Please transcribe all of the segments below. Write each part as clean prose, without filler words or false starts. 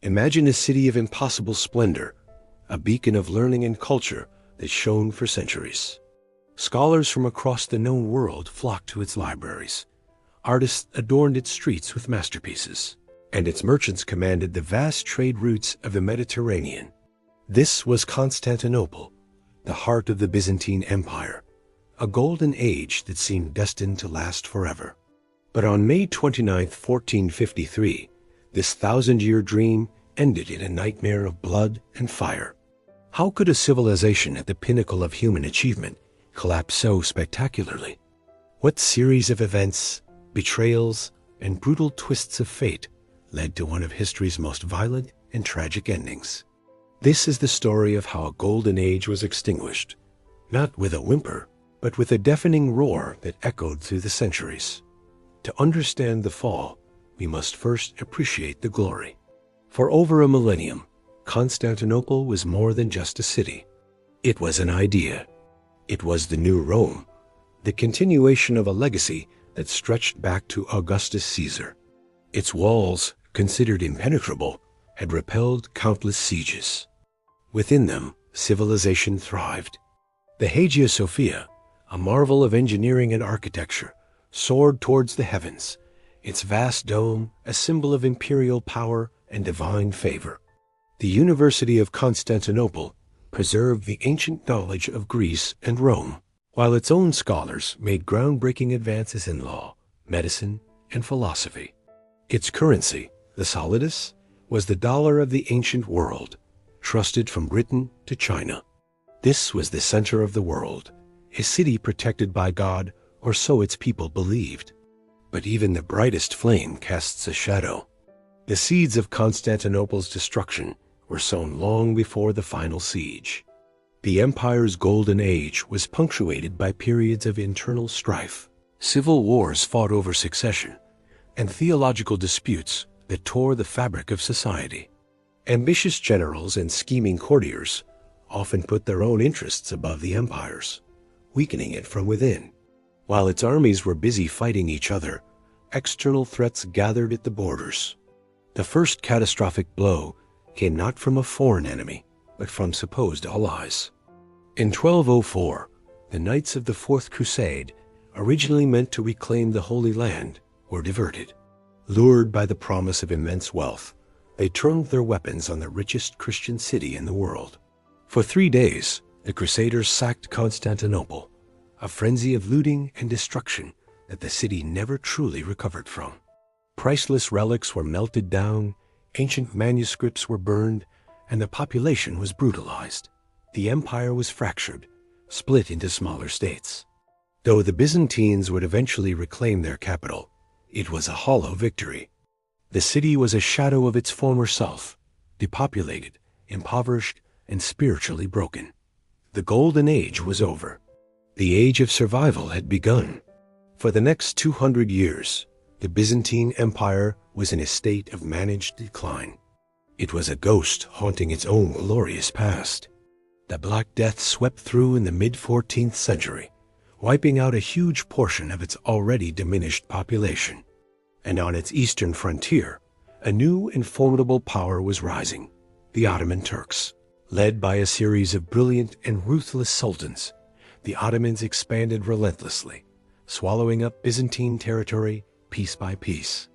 Imagine a city of impossible splendor, a beacon of learning and culture that shone for centuries. Scholars from across the known world flocked to its libraries. Artists adorned its streets with masterpieces, and its merchants commanded the vast trade routes of the Mediterranean. This was Constantinople, the heart of the Byzantine Empire, a golden age that seemed destined to last forever. But on May 29, 1453, this thousand-year dream ended in a nightmare of blood and fire. How could a civilization at the pinnacle of human achievement collapse so spectacularly? What series of events, betrayals, and brutal twists of fate led to one of history's most violent and tragic endings? This is the story of how a golden age was extinguished, not with a whimper, but with a deafening roar that echoed through the centuries. To understand the fall, we must first appreciate the glory. For over a millennium, Constantinople was more than just a city. It was an idea. It was the new Rome, the continuation of a legacy that stretched back to Augustus Caesar. Its walls, considered impenetrable, had repelled countless sieges. Within them, civilization thrived. The Hagia Sophia, a marvel of engineering and architecture, soared towards the heavens, its vast dome a symbol of imperial power and divine favor. The University of Constantinople preserved the ancient knowledge of Greece and Rome, while its own scholars made groundbreaking advances in law, medicine, and philosophy. Its currency, the solidus, was the dollar of the ancient world, trusted from Britain to China. This was the center of the world, a city protected by God, or so its people believed. But even the brightest flame casts a shadow. The seeds of Constantinople's destruction were sown long before the final siege. The empire's golden age was punctuated by periods of internal strife, civil wars fought over succession, and theological disputes that tore the fabric of society. Ambitious generals and scheming courtiers often put their own interests above the empire's, weakening it from within. While its armies were busy fighting each other, external threats gathered at the borders. The first catastrophic blow came not from a foreign enemy, but from supposed allies. In 1204, the Knights of the Fourth Crusade, originally meant to reclaim the Holy Land, were diverted. Lured by the promise of immense wealth, they turned their weapons on the richest Christian city in the world. For 3 days, the Crusaders sacked Constantinople, a frenzy of looting and destruction that the city never truly recovered from. Priceless relics were melted down, ancient manuscripts were burned, and the population was brutalized. The empire was fractured, split into smaller states. Though the Byzantines would eventually reclaim their capital, it was a hollow victory. The city was a shadow of its former self, depopulated, impoverished, and spiritually broken. The golden age was over. The age of survival had begun. For the next 200 years, the Byzantine Empire was in a state of managed decline. It was a ghost haunting its own glorious past. The Black Death swept through in the mid-14th century, wiping out a huge portion of its already diminished population. And on its eastern frontier, a new and formidable power was rising, the Ottoman Turks. Led by a series of brilliant and ruthless sultans, the Ottomans expanded relentlessly, swallowing up Byzantine territory piece by piece.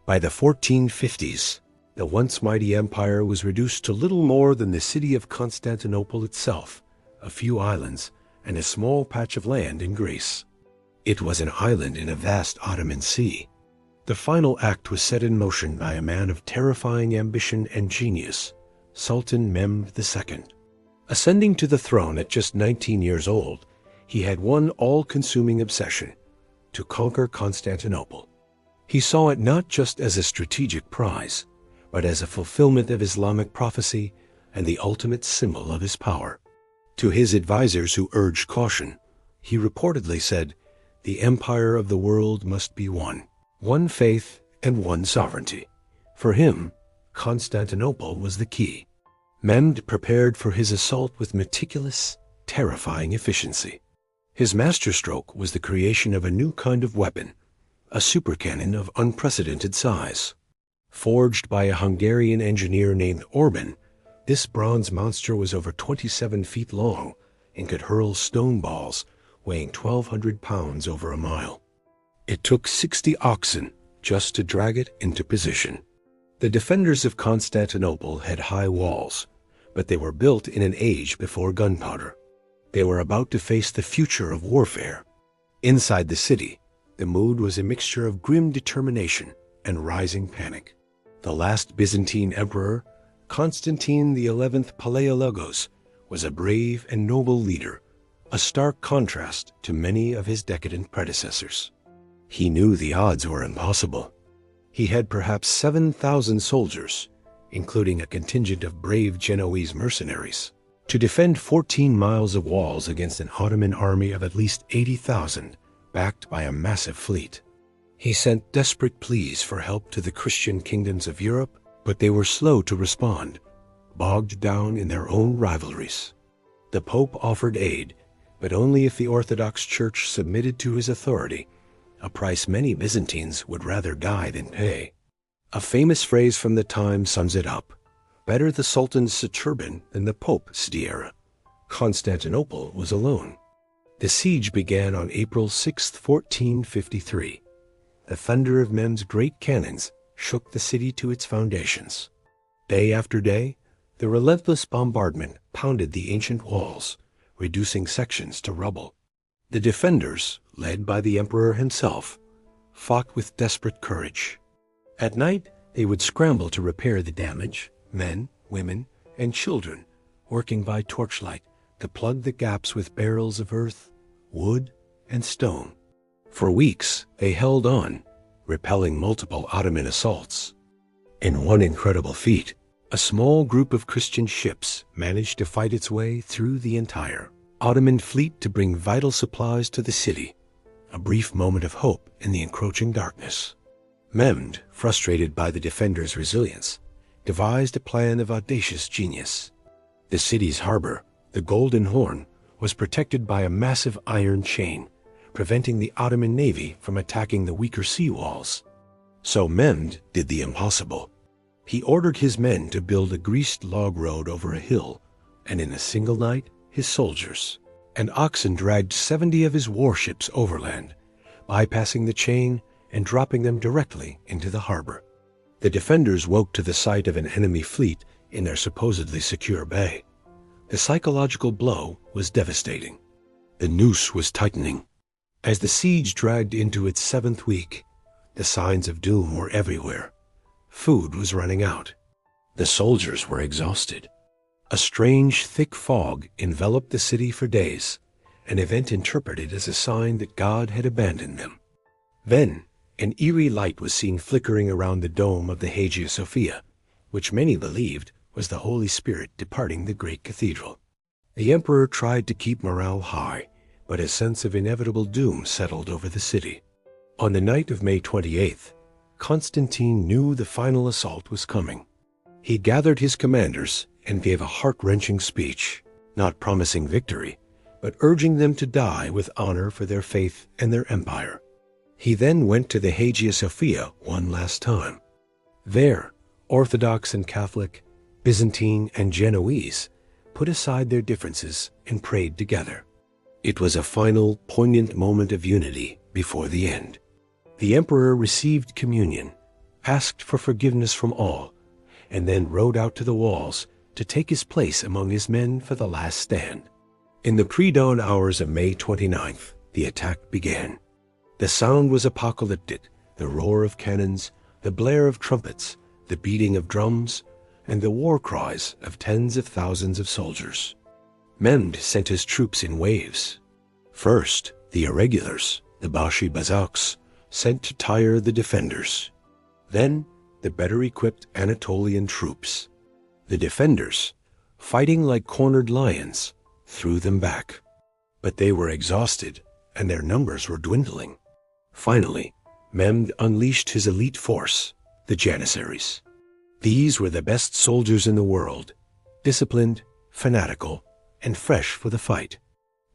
By the 1450s, the once mighty empire was reduced to little more than the city of Constantinople itself, a few islands, and a small patch of land in Greece. It was an island in a vast Ottoman sea. The final act was set in motion by a man of terrifying ambition and genius, Sultan Mehmed II. Ascending to the throne at just 19 years old, he had one all-consuming obsession: to conquer Constantinople. He saw it not just as a strategic prize, but as a fulfillment of Islamic prophecy and the ultimate symbol of his power. To his advisors who urged caution, he reportedly said, "The empire of the world must be one faith and one sovereignty." For him, Constantinople was the key. Mehmed prepared for his assault with meticulous, terrifying efficiency. His masterstroke was the creation of a new kind of weapon, a supercannon of unprecedented size. Forged by a Hungarian engineer named Orban, this bronze monster was over 27 feet long and could hurl stone balls weighing 1,200 pounds over a mile. It took 60 oxen just to drag it into position. The defenders of Constantinople had high walls, but they were built in an age before gunpowder. They were about to face the future of warfare. Inside the city, the mood was a mixture of grim determination and rising panic. The last Byzantine emperor, Constantine XI Palaiologos, was a brave and noble leader, a stark contrast to many of his decadent predecessors. He knew the odds were impossible. He had perhaps 7,000 soldiers, including a contingent of brave Genoese mercenaries, to defend 14 miles of walls against an Ottoman army of at least 80,000, backed by a massive fleet. He sent desperate pleas for help to the Christian kingdoms of Europe, but they were slow to respond, bogged down in their own rivalries. The Pope offered aid, but only if the Orthodox Church submitted to his authority, a price many Byzantines would rather die than pay. A famous phrase from the time sums it up: better the Sultan's turban than the Pope's tiara. Constantinople was alone. The siege began on April 6, 1453. The thunder of Mehmed's great cannons shook the city to its foundations. Day after day, the relentless bombardment pounded the ancient walls, reducing sections to rubble. The defenders, led by the emperor himself, fought with desperate courage. At night, they would scramble to repair the damage, men, women, and children working by torchlight to plug the gaps with barrels of earth, wood, and stone. For weeks, they held on, repelling multiple Ottoman assaults. In one incredible feat, a small group of Christian ships managed to fight its way through the entire Ottoman fleet to bring vital supplies to the city, a brief moment of hope in the encroaching darkness. Mehmed, frustrated by the defenders' resilience, devised a plan of audacious genius. The city's harbor, the Golden Horn, was protected by a massive iron chain, preventing the Ottoman navy from attacking the weaker sea walls. So Mehmed did the impossible. He ordered his men to build a greased log road over a hill, and in a single night, his soldiers and oxen dragged 70 of his warships overland, bypassing the chain and dropping them directly into the harbor. The defenders woke to the sight of an enemy fleet in their supposedly secure bay. The psychological blow was devastating. The noose was tightening. As the siege dragged into its 7th week, the signs of doom were everywhere. Food was running out. The soldiers were exhausted. A strange, thick fog enveloped the city for days, an event interpreted as a sign that God had abandoned them. Then, an eerie light was seen flickering around the dome of the Hagia Sophia, which many believed was the Holy Spirit departing the great cathedral. The emperor tried to keep morale high, but a sense of inevitable doom settled over the city. On the night of May 28th, Constantine knew the final assault was coming. He gathered his commanders and gave a heart-wrenching speech, not promising victory, but urging them to die with honor for their faith and their empire. He then went to the Hagia Sophia one last time. There, Orthodox and Catholic, Byzantine and Genoese put aside their differences and prayed together. It was a final, poignant moment of unity before the end. The emperor received communion, asked for forgiveness from all, and then rode out to the walls to take his place among his men for the last stand. In the pre-dawn hours of May 29th, the attack began. The sound was apocalyptic, the roar of cannons, the blare of trumpets, the beating of drums, and the war cries of tens of thousands of soldiers. Mehmed sent his troops in waves. First, the irregulars, the Bashi Bazauks, sent to tire the defenders. Then, the better-equipped Anatolian troops. The defenders, fighting like cornered lions, threw them back. But they were exhausted, and their numbers were dwindling. Finally, Mehmed unleashed his elite force, the Janissaries. These were the best soldiers in the world, disciplined, fanatical, and fresh for the fight.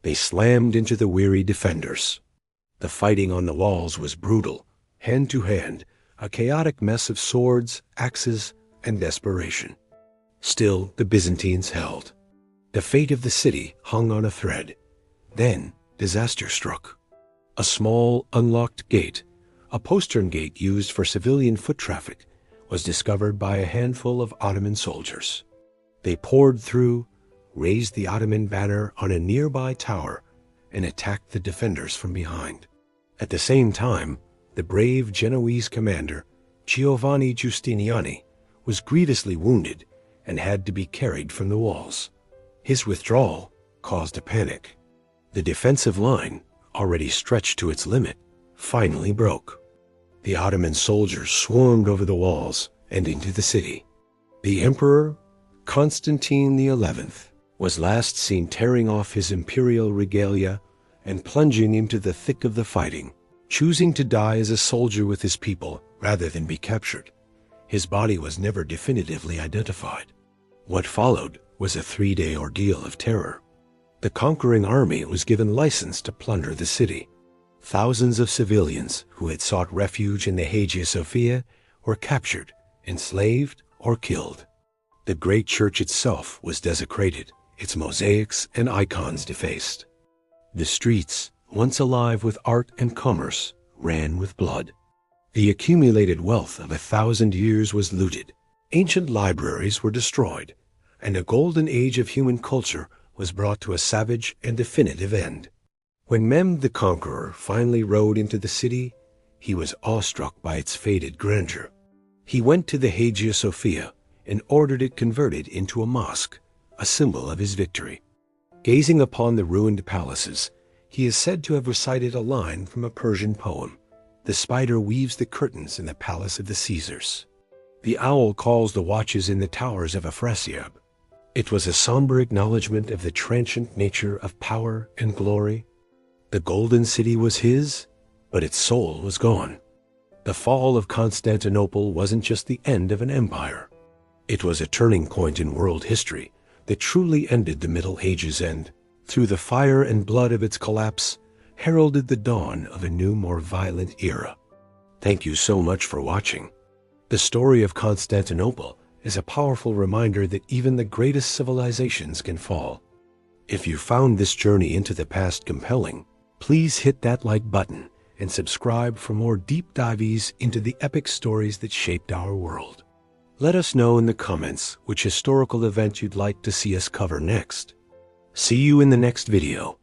They slammed into the weary defenders. The fighting on the walls was brutal, hand to hand, a chaotic mess of swords, axes, and desperation. Still, the Byzantines held. The fate of the city hung on a thread. Then, disaster struck. A small, unlocked gate, a postern gate used for civilian foot traffic, was discovered by a handful of Ottoman soldiers. They poured through, raised the Ottoman banner on a nearby tower, and attacked the defenders from behind. At the same time, the brave Genoese commander, Giovanni Giustiniani, was grievously wounded and had to be carried from the walls. His withdrawal caused a panic. The defensive line, already stretched to its limit, finally broke. The Ottoman soldiers swarmed over the walls and into the city. The Emperor, Constantine XI, was last seen tearing off his imperial regalia and plunging into the thick of the fighting, choosing to die as a soldier with his people rather than be captured. His body was never definitively identified. What followed was a 3-day ordeal of terror. The conquering army was given license to plunder the city. Thousands of civilians who had sought refuge in the Hagia Sophia were captured, enslaved, or killed. The great church itself was desecrated, its mosaics and icons defaced. The streets, once alive with art and commerce, ran with blood. The accumulated wealth of 1,000 years was looted. Ancient libraries were destroyed, and a golden age of human culture was brought to a savage and definitive end. When Mehmed the Conqueror finally rode into the city, he was awestruck by its faded grandeur. He went to the Hagia Sophia and ordered it converted into a mosque, a symbol of his victory. Gazing upon the ruined palaces, he is said to have recited a line from a Persian poem. The spider weaves the curtains in the palace of the Caesars. The owl calls the watches in the towers of Afrasiab. It was a somber acknowledgement of the transient nature of power and glory. The golden city was his, but its soul was gone. The fall of Constantinople wasn't just the end of an empire. It was a turning point in world history that truly ended the Middle Ages and, through the fire and blood of its collapse, heralded the dawn of a new, more violent era. Thank you so much for watching. The story of Constantinople is a powerful reminder that even the greatest civilizations can fall. If you found this journey into the past compelling, please hit that like button and subscribe for more deep dives into the epic stories that shaped our world. Let us know in the comments which historical event you'd like to see us cover next. See you in the next video.